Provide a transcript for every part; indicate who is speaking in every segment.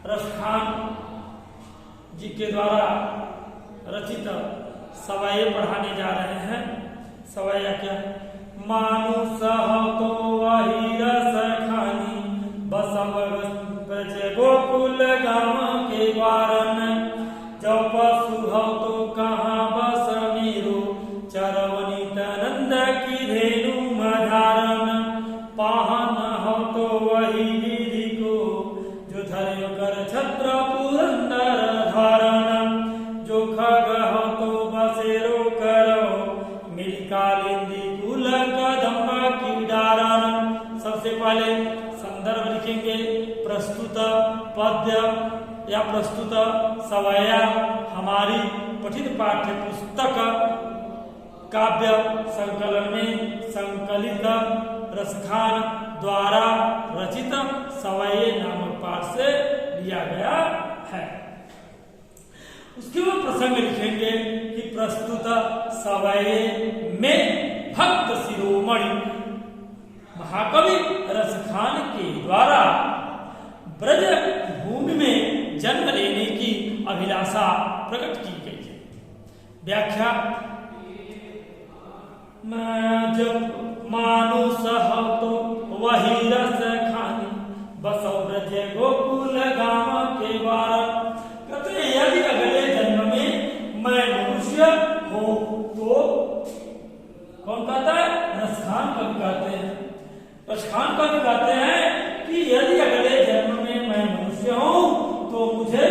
Speaker 1: रसखान जी के द्वारा रचित सवाये पढ़ाने जा रहे हैं। सवाया क्या? मानुष तो वही रस खानी बसव ब्रज गोकुल गाँव के वारन, जो पशु हो तो कहाँ बस मेरो, चरवनित नंद की धेनु मधारन, पाहन हो तो वही गिरि को, जो धर्य कर छत्र पुरंदर धारन, जो खग हो तो बसेरो करो, मिल कालिंदी कुल कदम्ब की डारन। सबसे पहले संदर्भ लिखेंगे। प्रस्तुत पद्य या प्रस्तुत सवाया हमारी पठित पाठ्य पुस्तक काव्य संकलन में संकलित रसखान द्वारा रचित सवाये नामक पाठ से लिया गया है। उसके बाद प्रसंग लिखेंगे कि प्रस्तुत सवाये में भक्त शिरोमणि महाकवि रसखान के द्वारा ब्रज भूमि में जन्म लेने की अभिलाषा प्रकट की गई है। व्याख्या। जब मानुष हो तो वही रस खानी बसो ब्रज गोकुल गाँव के वार। कहते हैं यदि अगले जन्म में मैं मनुष्य हो तो कौन कहता है? रसखान कवि कहते हैं। रसखान कवि कहते हैं कि यदि अगले जन्म में मैं मनुष्य हूँ तो मुझे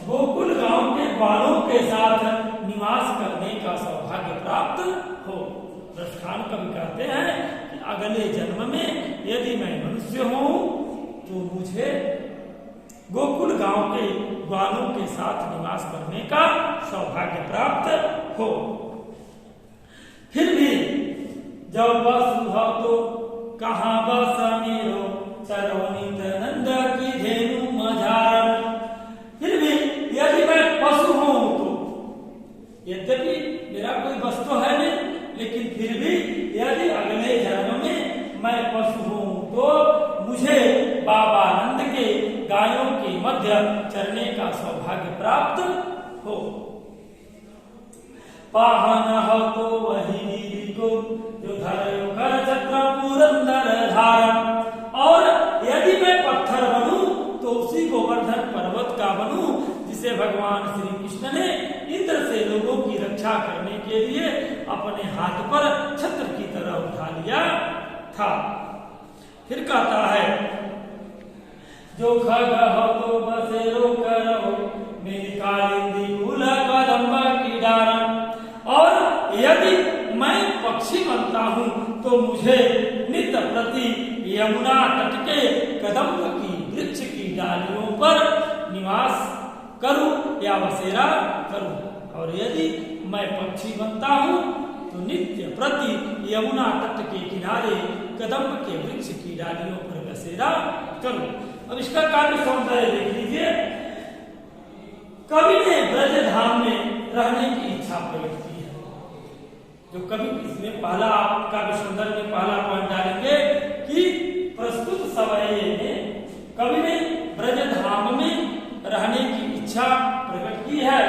Speaker 1: गोकुल गांव के बालों के साथ निवास करने का सौभाग्य प्राप्त हो। रसखान कवि कहते हैं कि अगले जन्म में यदि मैं मनुष्य हूँ तो मुझे गोकुल गांव के ग्वालों के साथ निवास करने का सौभाग्य प्राप्त हो। फिर भी जब बस हो तो कहाँ बस मेरो, चरवनित नंद की धेनु मझार। फिर भी यदि मैं पशु हूं तो, यद्यपि मेरा कोई वस्तु है नहीं, लेकिन फिर भी यदि अगले जन्म में मैं पशु हूं तो मुझे बाबा नंद के गायों के मध्य चरने का सौभाग्य प्राप्त हो। पाहन हो तो वही गिरि को, जो धर्यो कर छत्र पुरंदर धारन। और यदि मैं पत्थर बनूं तो उसी गोवर्धन पर्वत का बनूं जिसे भगवान श्री कृष्ण ने इंद्र से लोगों की रक्षा करने के लिए अपने हाथ पर छत्र की तरह उठा लिया था। फिर कहता है जो खग हो तो बसेरो करो, मेरी कालिंदी कुल कदम्ब की डारन। और यदि मैं पक्षी बनता हूँ तो मुझे नित्य प्रति यमुना तट के कदम्ब की वृक्ष की डालियों पर निवास करूं या बसेरा करूं। और यदि मैं पक्षी बनता हूँ तो नित्य प्रति यमुना तट के किनारे कदम्ब के वृक्ष की डालियों पर बसेरा करूं। अब इसका काव्य सौंदर्य देख लीजिए। कवि ने ब्रज धाम में रहने की इच्छा प्रकट की है। जो कवि इसमें पहला काव्य सौंदर्य में पहला पॉइंट डालेंगे कि प्रस्तुत सवाये में कवि ने ब्रज धाम में रहने की इच्छा प्रकट की है।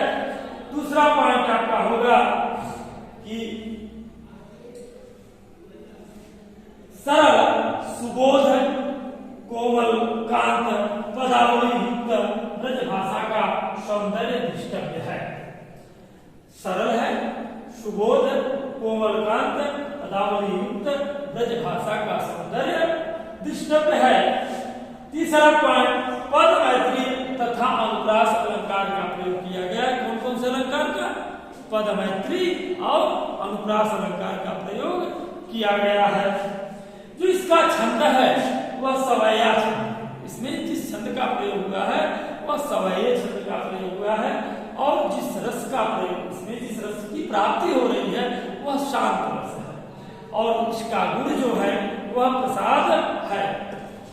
Speaker 1: दूसरा पॉइंट आपका होगा कि सरल सुबोध कोमल कांत पदावली युक्त ब्रज भाषा का सौंदर्य दृष्टव्य है। सरल है, सुबोध कोमल कांत पदावली युक्त ब्रज भाषा का सौंदर्य दृष्टव्य है। तीसरा पॉइंट पद मैत्री तथा अनुप्रास अलंकार का प्रयोग किया गया है। कौन कौन से अलंकार का? पद मैत्री और अनुप्रास अलंकार का प्रयोग किया गया है। जो इसका छंद है वह सवैया छंद। इसमें जिस छंद का प्रयोग हुआ है वह सवैये छंद का प्रयोग हुआ है। और जिस रस का प्रयोग, इसमें जिस रस की प्राप्ति हो रही है वह शांत रस है। और इसका गुण जो है वह प्रसाद है।